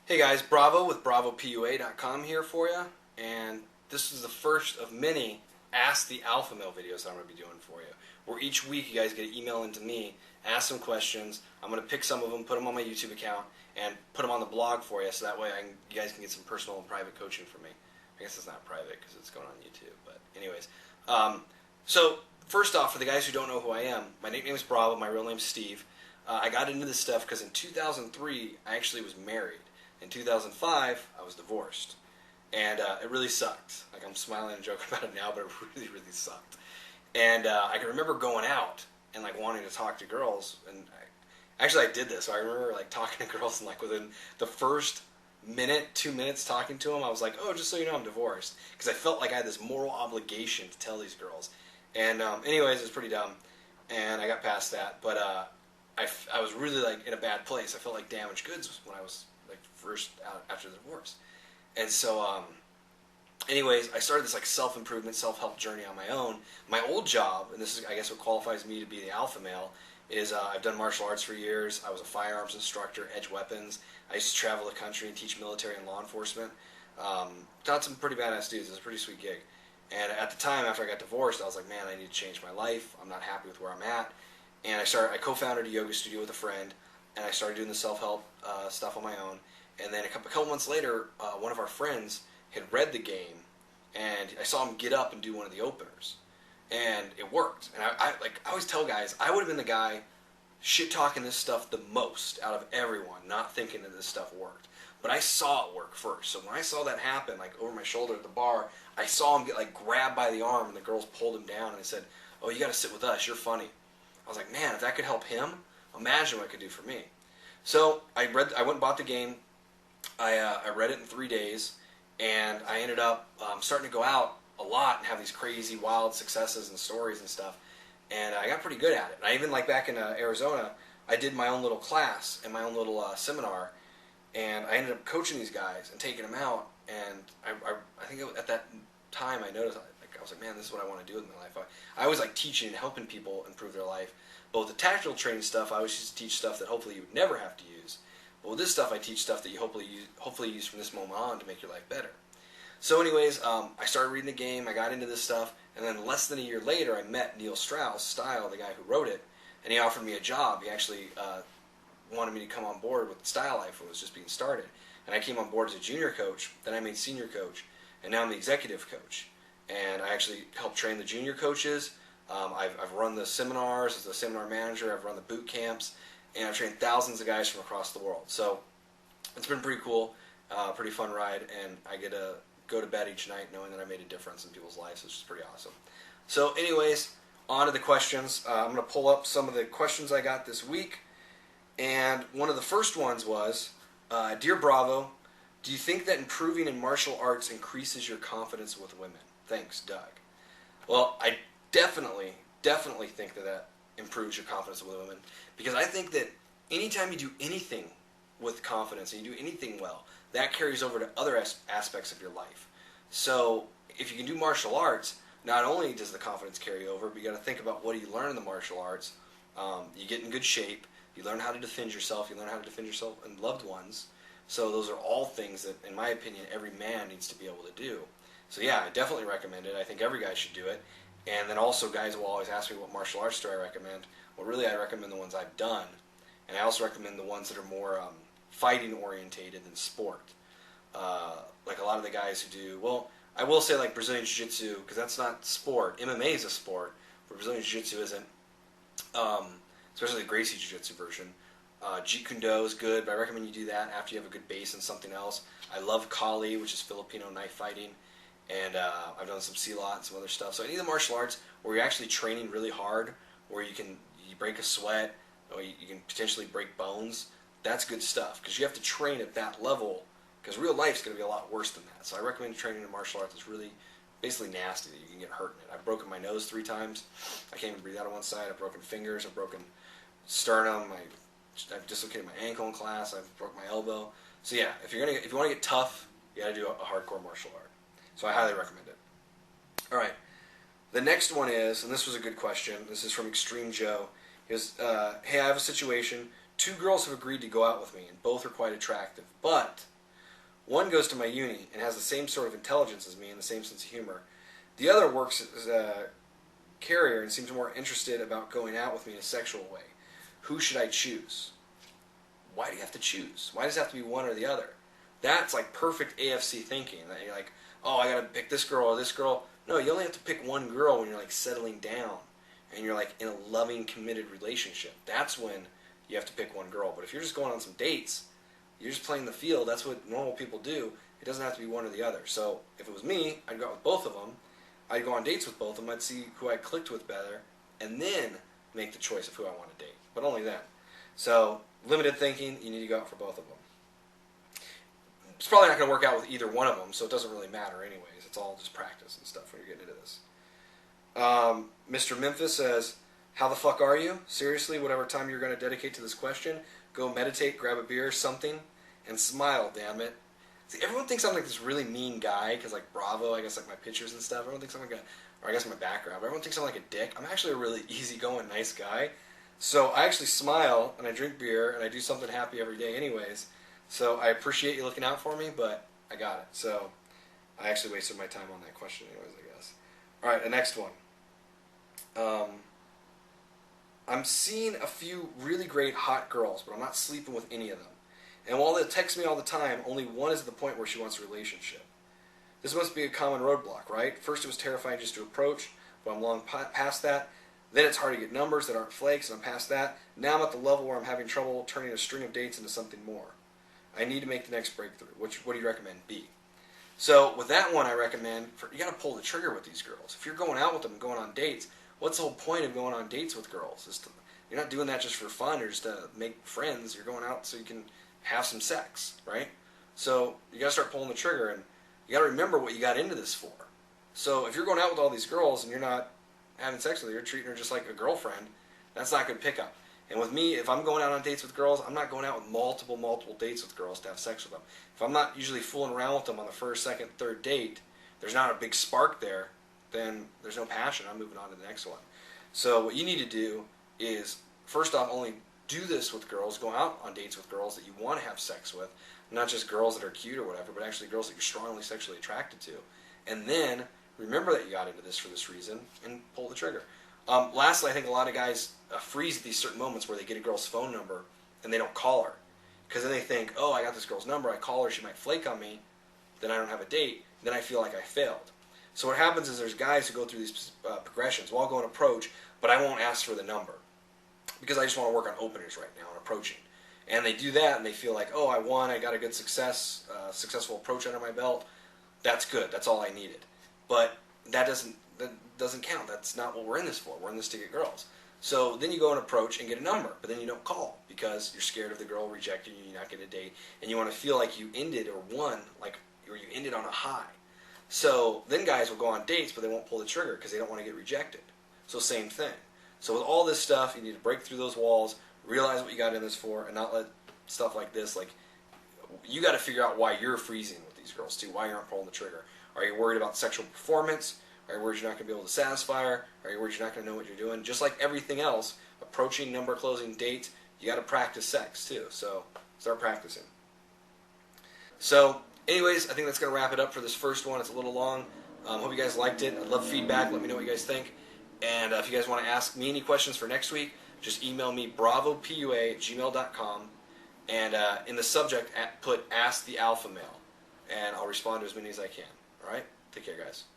Hey guys, Bravo with BravoPUA.com here for you, and this is the first of many Ask the Alpha Male videos that I'm going to be doing for you, where each week you guys get an email into me, ask some questions, I'm going to pick some of them, put them on my YouTube account, and put them on the blog for you, so that way you guys can get some personal and private coaching from me. I guess it's not private because it's going on YouTube, but anyways. So first off, for the guys who don't know who I am, my nickname is Bravo, my real name's Steve. I got into this stuff because in 2003, I actually was married. In 2005, I was divorced, and it really sucked. Like, I'm smiling and joking about it now, but it really, really sucked. And I can remember going out and like wanting to talk to girls, and I did this. So I remember like talking to girls, and like within the first minute, 2 minutes talking to them, I was like, "Oh, just so you know, I'm divorced," because I felt like I had this moral obligation to tell these girls. And anyways, it's pretty dumb, and I got past that. But I was really like in a bad place. I felt like damaged goods when I was like first out after the divorce. And so anyways, I started this like self-improvement, self-help journey on my own. My old job, and this is I guess what qualifies me to be the alpha male, is I've done martial arts for years. I was a firearms instructor, edge weapons. I used to travel the country and teach military and law enforcement. Taught some pretty badass dudes. It was a pretty sweet gig. And at the time, after I got divorced, I was like, man, I need to change my life. I'm not happy with where I'm at. And I co-founded a yoga studio with a friend, and I started doing the self-help stuff on my own. And then a couple months later, one of our friends had read the game, and I saw him get up and do one of the openers, and it worked. And I always tell guys, I would have been the guy shit talking this stuff the most out of everyone, not thinking that this stuff worked. But I saw it work first. So when I saw that happen, like over my shoulder at the bar, I saw him get like grabbed by the arm, and the girls pulled him down, and they said, "Oh, you got to sit with us. You're funny." I was like, man, if that could help him, imagine what it could do for me. So I went and bought the game. I read it in 3 days, and I ended up starting to go out a lot and have these crazy, wild successes and stories and stuff. And I got pretty good at it. And I even, like back in Arizona, I did my own little class and my own little seminar, and I ended up coaching these guys and taking them out. And I think at that time I noticed, I was like, man, this is what I want to do with my life. I was like teaching and helping people improve their life. But with the tactical training stuff, I always used to teach stuff that hopefully you would never have to use. But with this stuff, I teach stuff that you hopefully use from this moment on to make your life better. So anyways, I started reading the game, I got into this stuff, and then less than a year later, I met Neil Strauss, Style, the guy who wrote it, and he offered me a job. He actually wanted me to come on board with Style Life when it was just being started. And I came on board as a junior coach, then I made senior coach, and now I'm the executive coach. And I actually help train the junior coaches. I've run the seminars as a seminar manager. I've run the boot camps, and I've trained thousands of guys from across the world. So it's been pretty cool, pretty fun ride, and I get to go to bed each night knowing that I made a difference in people's lives, which is pretty awesome. So anyways, on to the questions. I'm going to pull up some of the questions I got this week, and one of the first ones was, Dear Bravo, do you think that improving in martial arts increases your confidence with women? Thanks, Doug. Well, I definitely think that improves your confidence with women, because I think that anytime you do anything with confidence and you do anything well, that carries over to other aspects of your life. So if you can do martial arts, not only does the confidence carry over, but you got to think about what do you learn in the martial arts. You get in good shape, you learn how to defend yourself, you learn how to defend yourself and loved ones. So those are all things that, in my opinion, every man needs to be able to do. So yeah, I definitely recommend it. I think every guy should do it. And then also, guys will always ask me what martial arts do I recommend. Well, really, I recommend the ones I've done. And I also recommend the ones that are more fighting orientated than sport. Like a lot of the guys who do, well, I will say like Brazilian Jiu-Jitsu, because that's not sport. MMA is a sport, but Brazilian Jiu-Jitsu isn't. Especially the Gracie Jiu-Jitsu version. Jeet Kune Do is good, but I recommend you do that after you have a good base in something else. I love Kali, which is Filipino knife fighting. And I've done some Silat and some other stuff. So any of the martial arts where you're actually training really hard, where you break a sweat, or you can potentially break bones, that's good stuff. Because you have to train at that level, because real life's going to be a lot worse than that. So I recommend training in martial arts that's really basically nasty, that you can get hurt in it. I've broken my nose 3 times. I can't even breathe out on one side. I've broken fingers. I've broken sternum. I've dislocated my ankle in class. I've broke my elbow. So yeah, if you want to get tough, you got to do a hardcore martial art. So I highly recommend it. All right. The next one is, and this was a good question. This is from Extreme Joe. He goes, hey, I have a situation. 2 girls have agreed to go out with me, and both are quite attractive. But One goes to my uni and has the same sort of intelligence as me and the same sense of humor. The other works as a carrier and seems more interested about going out with me in a sexual way. Who should I choose? Why do you have to choose? Why does it have to be one or the other? That's like perfect AFC thinking. That you're like, oh, I gotta pick this girl or this girl. No, you only have to pick one girl when you're like settling down and you're like in a loving, committed relationship. That's when you have to pick one girl. But if you're just going on some dates, you're just playing the field. That's what normal people do. It doesn't have to be one or the other. So if it was me, I'd go out with both of them. I'd go on dates with both of them. I'd see who I clicked with better, and then make the choice of who I want to date. But only then. So limited thinking, you need to go out for both of them. It's probably not going to work out with either one of them, so it doesn't really matter anyways. It's all just practice and stuff when you're getting into this. Mr. Memphis says, how the fuck are you? Seriously, whatever time you're going to dedicate to this question, go meditate, grab a beer, something, and smile, damn it. See, everyone thinks I'm like this really mean guy, because like Bravo, I guess like my pictures and stuff, everyone thinks I'm like or I guess my background, but everyone thinks I'm like a dick. I'm actually a really easygoing, nice guy. So I actually smile, and I drink beer, and I do something happy every day anyways. So I appreciate you looking out for me, but I got it. So I actually wasted my time on that question anyways, I guess. All right, the next one. I'm seeing a few really great hot girls, but I'm not sleeping with any of them. And while they text me all the time, only one is at the point where she wants a relationship. This must be a common roadblock, right? First it was terrifying just to approach, but I'm long past that. Then it's hard to get numbers that aren't flakes, and I'm past that. Now I'm at the level where I'm having trouble turning a string of dates into something more. I need to make the next breakthrough. What do you recommend? B. So with that one, I recommend, you got to pull the trigger with these girls. If you're going out with them and going on dates, what's the whole point of going on dates with girls? You're not doing that just for fun or just to make friends. You're going out so you can have some sex, right? So you got to start pulling the trigger, and you got to remember what you got into this for. So if you're going out with all these girls and you're not having sex with her, you're treating her just like a girlfriend, that's not good pickup. And with me, if I'm going out on dates with girls, I'm not going out with multiple dates with girls to have sex with them. If I'm not usually fooling around with them on the first, second, third date, there's not a big spark there, then there's no passion. I'm moving on to the next one. So what you need to do is, first off, only do this with girls, go out on dates with girls that you want to have sex with, not just girls that are cute or whatever, but actually girls that you're strongly sexually attracted to. And then remember that you got into this for this reason and pull the trigger. Lastly, I think a lot of guys freeze at these certain moments where they get a girl's phone number and they don't call her. Because then they think, oh, I got this girl's number, I call her, she might flake on me, then I don't have a date, then I feel like I failed. So what happens is there's guys who go through these progressions. Well, I'll go and approach, but I won't ask for the number. Because I just want to work on openers right now and approaching. And they do that and they feel like, oh, I won, I got a good successful approach under my belt. That's good, that's all I needed. But that doesn't count. That's not what we're in this for. We're in this to get girls. So then you go and approach and get a number, but then you don't call because you're scared of the girl rejecting you, you're not getting a date, and you want to feel like you ended or won, or you ended on a high. So then guys will go on dates, but they won't pull the trigger because they don't want to get rejected. So same thing. So with all this stuff, you need to break through those walls, realize what you got in this for, and not let stuff like this, you got to figure out why you're freezing with these girls too, why you aren't pulling the trigger. Are you worried about sexual performance? Are you worried you're not going to be able to satisfy her? Are you worried you're not going to know what you're doing? Just like everything else, approaching, number, closing, dates, you got to practice sex too. So start practicing. So anyways, I think that's going to wrap it up for this first one. It's a little long. Hope you guys liked it. I'd love feedback. Let me know what you guys think. And if you guys want to ask me any questions for next week, just email me bravopua@gmail.com. And in the subject, put Ask the Alpha Male. And I'll respond to as many as I can. All right? Take care, guys.